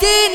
3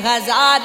1000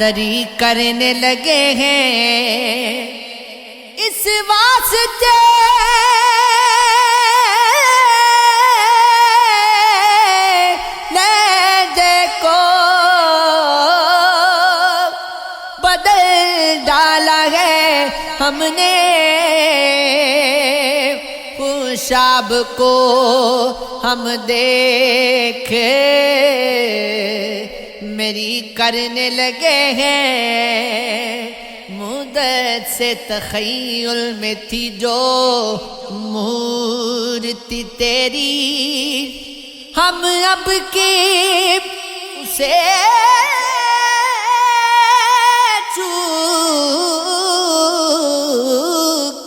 دری کرنے لگے ہیں اس واسطے لہجے کو بدل ڈالا ہے ہم نے خوشاب کو ہم دیکھ میری کرنے لگے ہیں مدت سے تخیل میں تھی جو مورتی تیری ہم اب کی اسے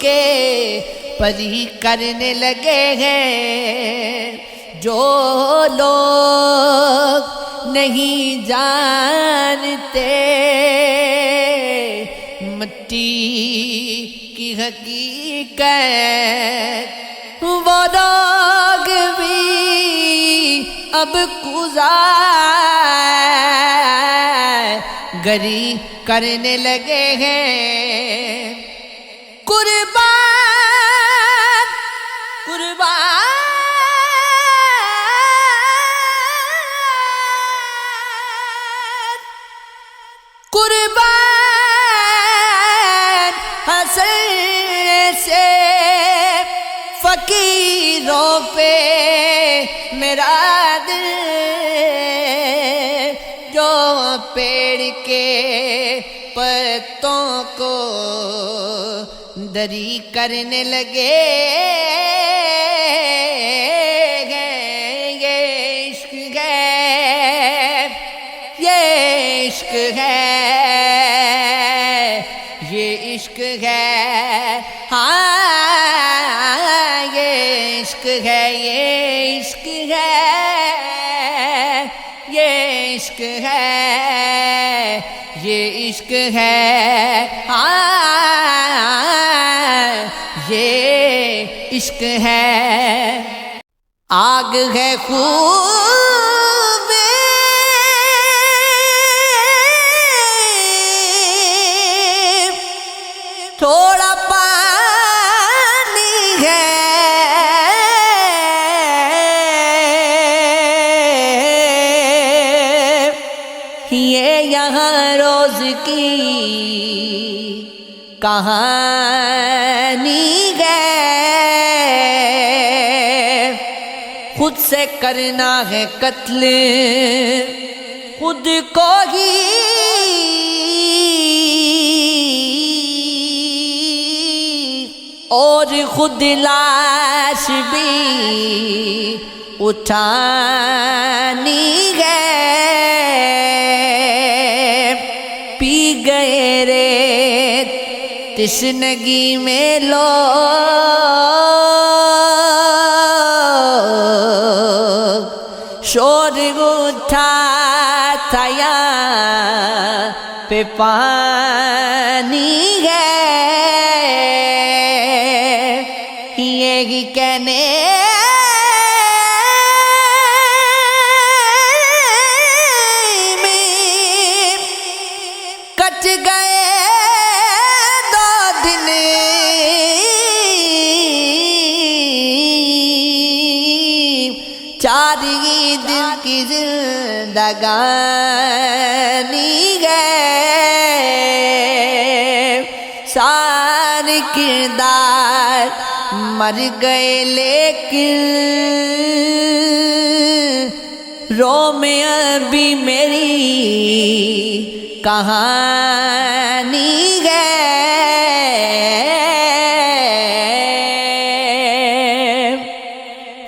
کے پری کرنے لگے ہیں جو لوگ نہیں جانتے مٹی کی حقیقت وہ لوگ بھی اب گری کرنے لگے ہیں قربان قربان قربان حسن سے فقیروں پہ میرا دل جو پیڑ کے پتوں کو دری کرنے لگے یہ عشق ہے یہ عشق ہے یہ عشق ہے ہاں یہ عشق ہے یہ عشق ہے یہ عشق ہے یہ عشق ہے ہاں یہ عشق ہے آگ ہے خوب تھوڑا پانی ہے یہ یہاں روز کی کہانی ہے خود سے کرنا ہے قتل خود کو ہی اور خود لاش بھی اٹھانی ہے پی گئے ریت تشنگی میں لوگ شور اٹھا تھا یہاں پہ پانی ہے یہی کہنے میں کٹ گئے دو دن چار ہی دن کی زندگانی گئے سارے کردار مر گئے لیکن رو میں ابھی میری کہانی ہے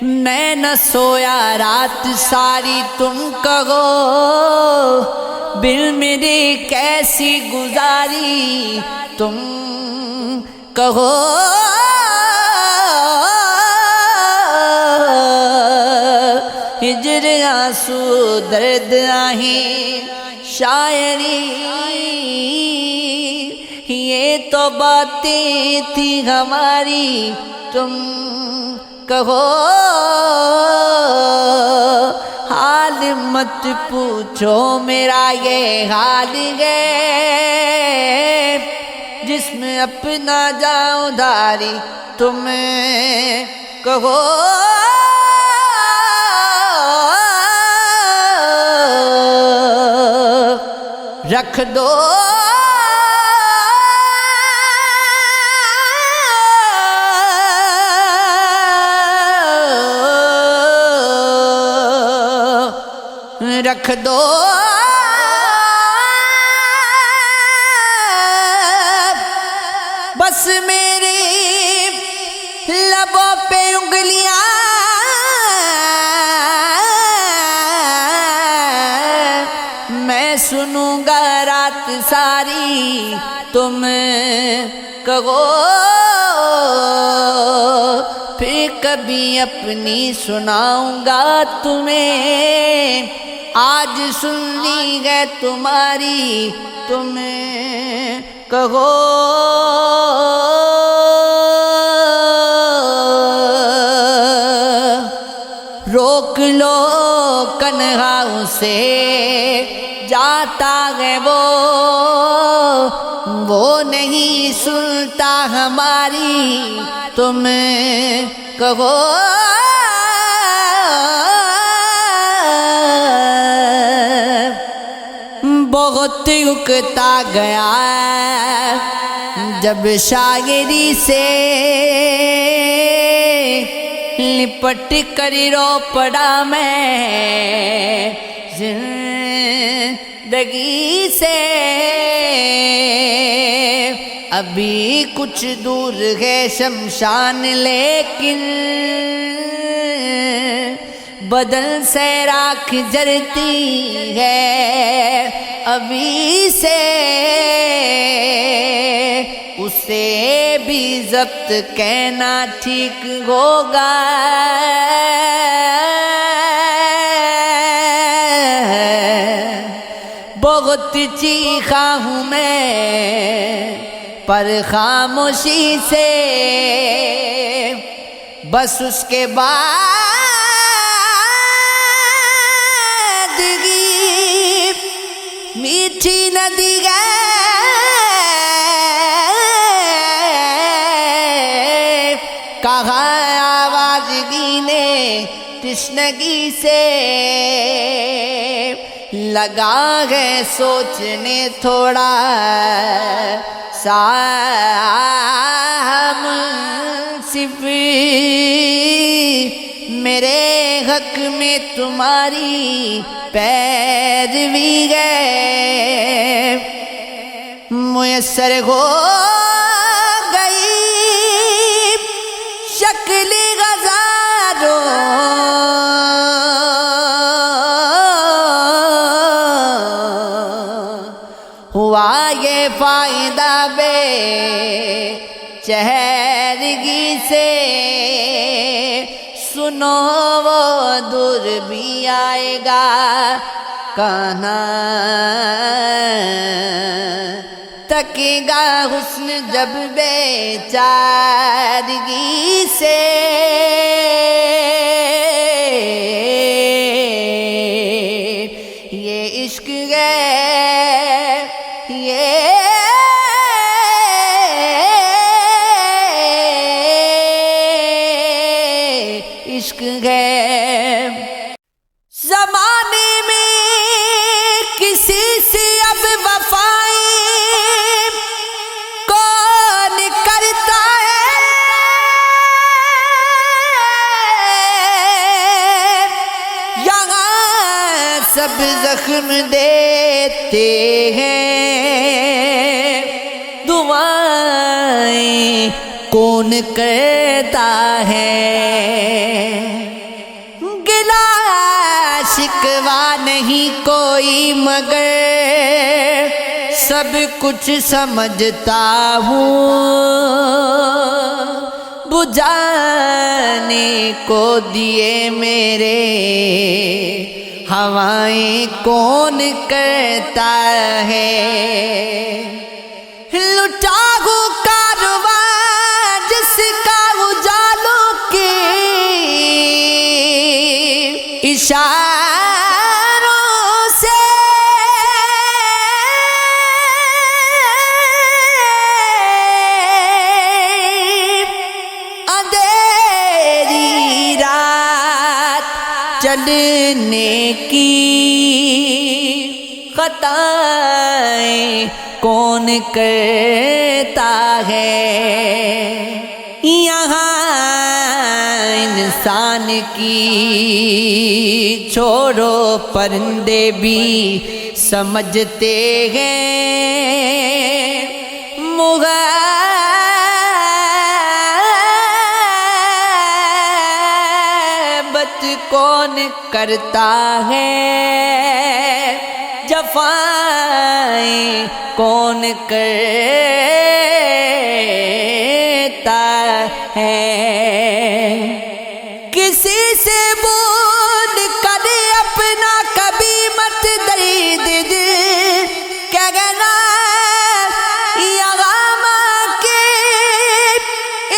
میں نہ سویا رات ساری تم کہو بل میرے کیسی گزاری تم کہو ہجر آنسو درد آہیں شاعری یہ تو باتیں تھی ہماری تم کہو حال مت پوچھو میرا یہ حال ہے، جس میں اپنا جاؤں داری تم کہو رکھ دو رکھ دو بس میری لبوں پہ انگلیاں میں سنوں گا رات ساری تم کہو پھر کبھی اپنی سناؤں گا تمہیں، آج سننی ہے تمہاری تم کہو روک لو کنہاؤں سے جاتا ہے وہ نہیں سنتا ہماری تم کہو بہت اکتا گیا جب شاعری سے لپٹ کر رو پڑا میں زندگی سے، ابھی کچھ دور ہے شمشان لیکن بدن سے راکھ جلتی ہے ابھی سے، اسے بھی ضبط کہنا ٹھیک ہوگا، بہت چیخا ہوں میں پر خاموشی سے، بس اس کے بعد میٹھی ندی گئے کہاں آوازگی نے تشنگی سے، لگا ہے سوچنے تھوڑا سا منصف میرے حق میں تمہاری پیروی ہے، میسر ہو گئی شکل ہزاروں ہوا یہ فائدہ بے چہرگی سے، سنو وہ دور بھی آئے گا کہاں تکے گا حسن جب بے چارگی سے، یہ عشق ہے یہ عشق ہے، زمانے میں کسی سے اب وفائی کون کرتا ہے، یہاں سب زخم دیتے ہیں، دعائیں کون کرتا ہے، گلا شکوا نہیں کوئی مگر سب کچھ سمجھتا ہوں، بجھانے کو دیے میرے ہوائیں کون کرتا ہے، لٹا ہو کارواں جس کا اجالوں کی اشارہ چھوڑنے کی خطائیں کون کرتا ہے؟ یہاں انسان کی چھوڑو پرندے بھی سمجھتے ہیں محبت کون کرتا ہے؟ جفائیں کون کرتا ہے؟ کسی سے بول کر اپنا کبھی مت درد دل کہنا، یا غم کے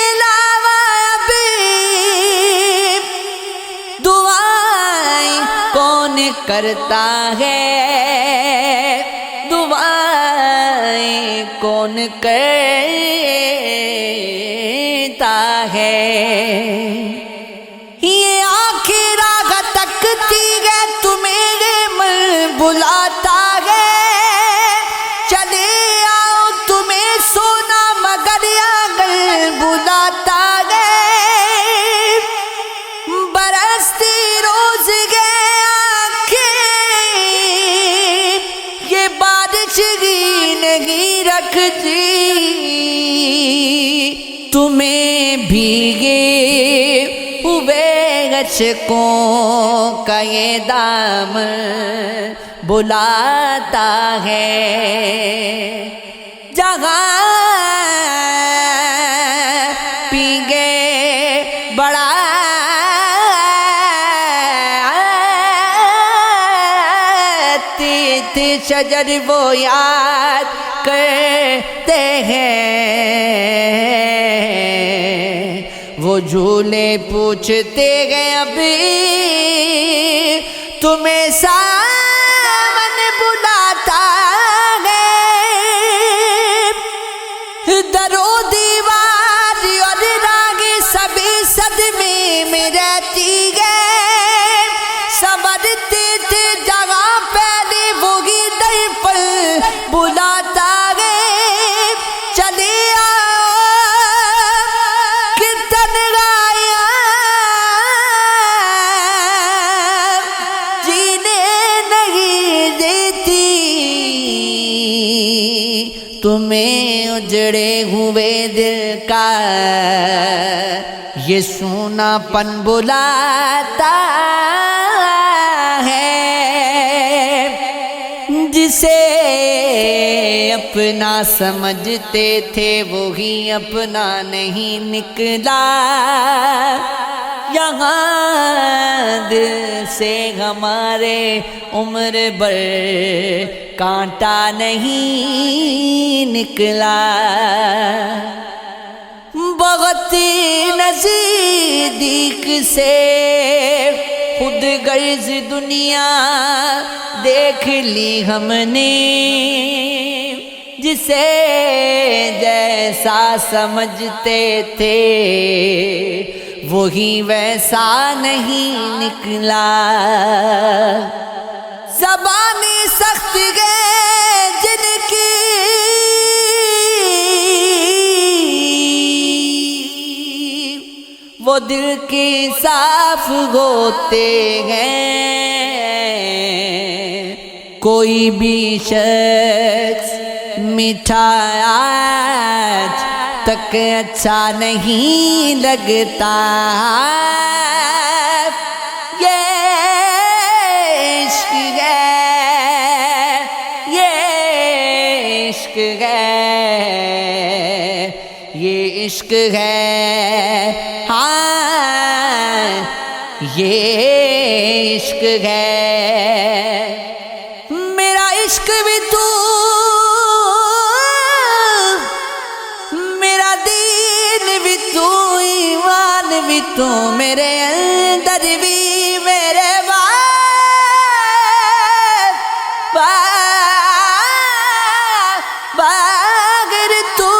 علاوہ ابھی دعائیں کون کرتا ہے؟ دعائیں کون کرتا ہے؟ یہ آنکھیں راہ تکتی ہے تمہیں من بلاتا ہے، چلے آؤ تمہیں سونا مگر اگر بلاتا ہے، برستی روز گئے یہ بارش ہی نہیں رکھتی، تمہیں بھیگے ہوئے اشکوں کا یہ دامن بلاتا ہے، جہاں پیگے بڑا شجر وہ یاد کرتے ہیں، وہ جھولے پوچھتے ہیں ابھی تمہیں سامن بلاتا ہے، در و دیوار اور راگ سبھی صدمے میں رہتی ہے، سنورتے تھے جگہ پہلے وہی در پر بلاتا ہے، چلے آؤ کہ تنہائیاں جینے نہیں دیتی، تمہیں اجڑے ہوئے دل کا یہ سونا پن بلاتا ہے، جسے اپنا سمجھتے تھے وہی اپنا نہیں نکلا، یہاں دل سے ہمارے عمر بھر کانٹا نہیں نکلا، بہت نزدیک سے خود غرض دنیا دیکھ لی ہم نے، جسے جیسا سمجھتے تھے وہی ویسا نہیں نکلا، زبانیں سخت گئے جن کی وہ دل کے صاف ہوتے ہیں، کوئی بھی شخص میٹھا آج تک اچھا نہیں لگتا، یہ عشق ہے، یہ عشق ہے، یہ عشق ہے، ہاں یہ عشق ہے، میرا عشق بھی تو، میرا دین بھی تو، ایمان بھی تو، میرے اندر بھی میرے باگر تو،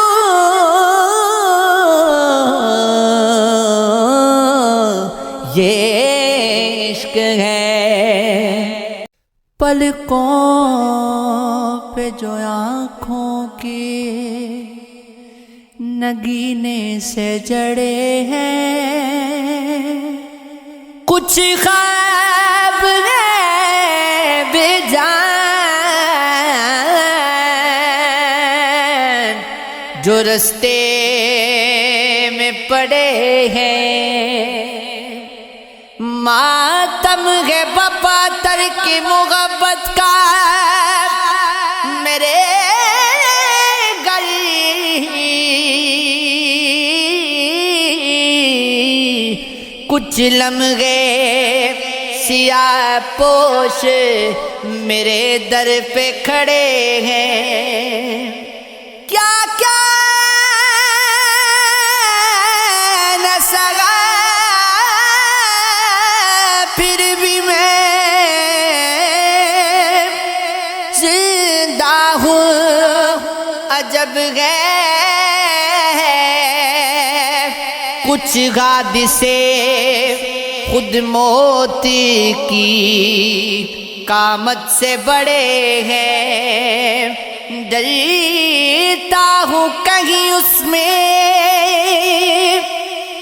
یہ عشق ہے۔ پلکوں پہ جو آنکھوں کے نگینے سے جڑے ہیں، کچھ خواب غیب جان جو رستے میں پڑے ہیں، ماتم ہے بپا تر کی محبت کا میرے گل، کچھ لمحے سیاہ پوش میرے در پہ کھڑے ہیں، کیا کیا نہ سگا پھر بھی میں زندہ ہوں، عجب ہے کچھ حادثے خود موت کی قامت سے بڑے ہیں، ڈرتا ہوں کہیں اس میں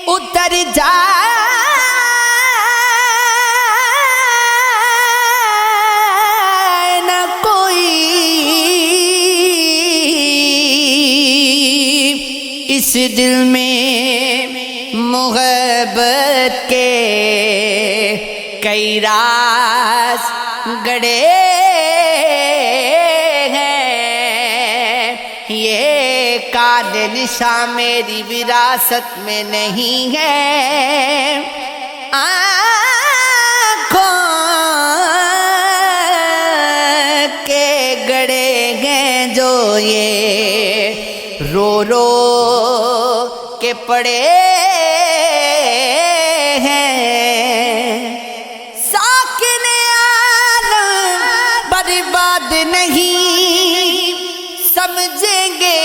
اتر جائے نہ کوئی اس دل میں محبت کے کئی راز گڑے ہیں، یہ کالے نشاں میری وراثت میں نہیں ہے، آنکھوں کے گڑے ہیں جو یہ رو رو کے پڑے ہیں، ساکن عالم برباد نہیں سمجھیں گے،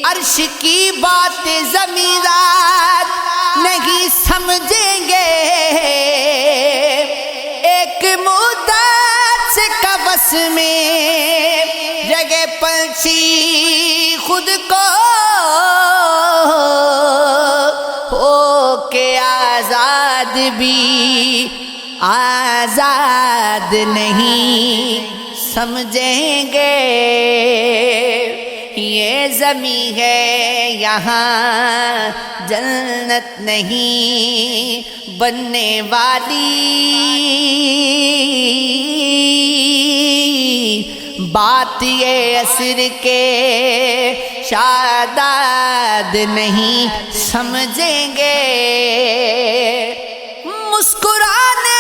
عرش کی بات زمینات نہیں سمجھیں گے، ایک مدت سے قبض میں جگہ پنچھی خود کو ہو کے آزاد بھی آزاد نہیں سمجھیں گے، یہ زمین ہے یہاں جنت نہیں بننے والی، بات یہ عصر کے شاداد نہیں سمجھیں گے، مسکرانے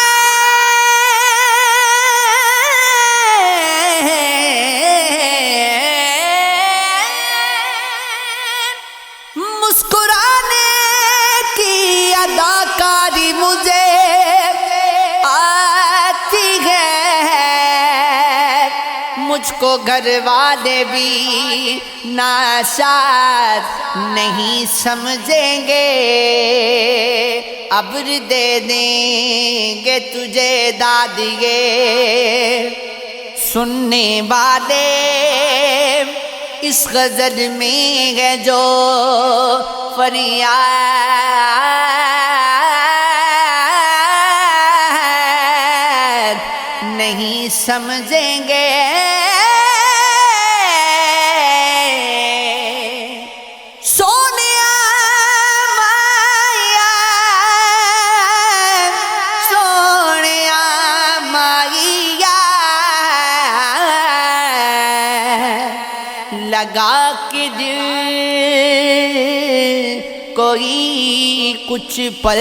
مسکرانے کی اداکاری مجھے آتی ہے، مجھ کو گھر والے بھی ناشاد نہیں سمجھیں گے، ابر دے دیں گے تجھے دادیے، سننے والے اس غزل میں ہے جو فریاد نہیں سمجھیں گے، سونیا مایا سونیا مایا لگا کے دل کوئی کچھ پل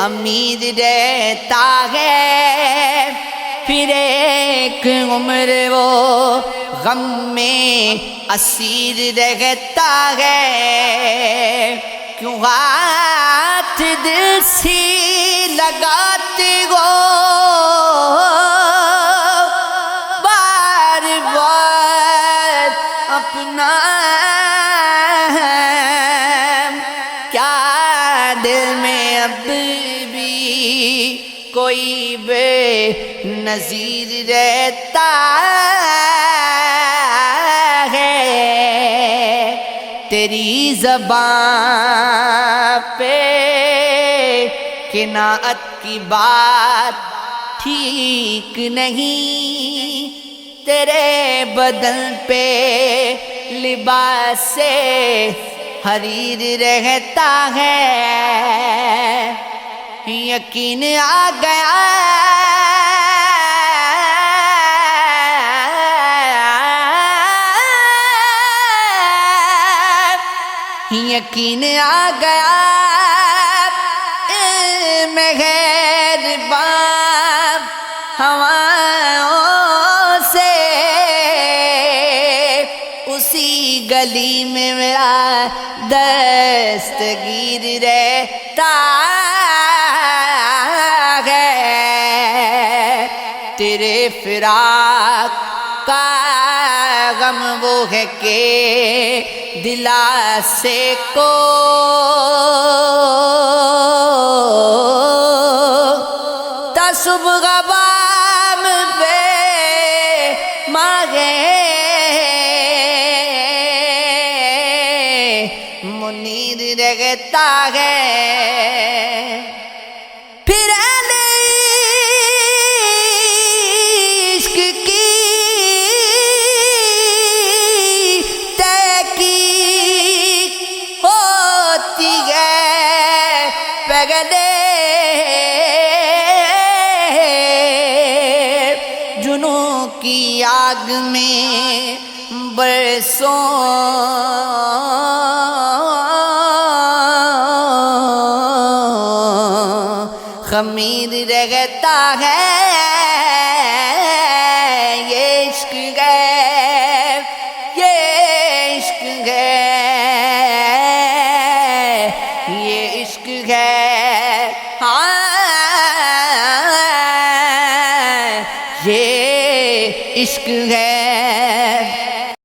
امید رہتا ہے، پھر ایک عمر وہ غم میں اسیر رہتا ہے، کیوں ہاتھ دل سے لگاتے ہو بار بار اپنا، کیا دل میں اب بھی کوئی بے نظیر رہتا ہے، تیری زبان پہ قناعت کی بات ٹھیک نہیں، تیرے بدن پہ لباس سے حریر رہتا ہے، یقین آ گیا یقین آ گیا مہربان ہواؤں سے، اسی گلی میں میرا دستگیر رہتا ہے، تیرے فراق کا غم وہ ہے کہ دلاسے کو صبح بام پہ مانگے منیر رہتا ہے، پھر اہل عشق کی تحقیق ہوتی ہے، پگلے جنوں کی آگ میں برسوں خمیر رہتا ہے، یہ عشق ہے، یہ عشق ہے، یہ عشق ہے، ہاں یہ عشق ہے۔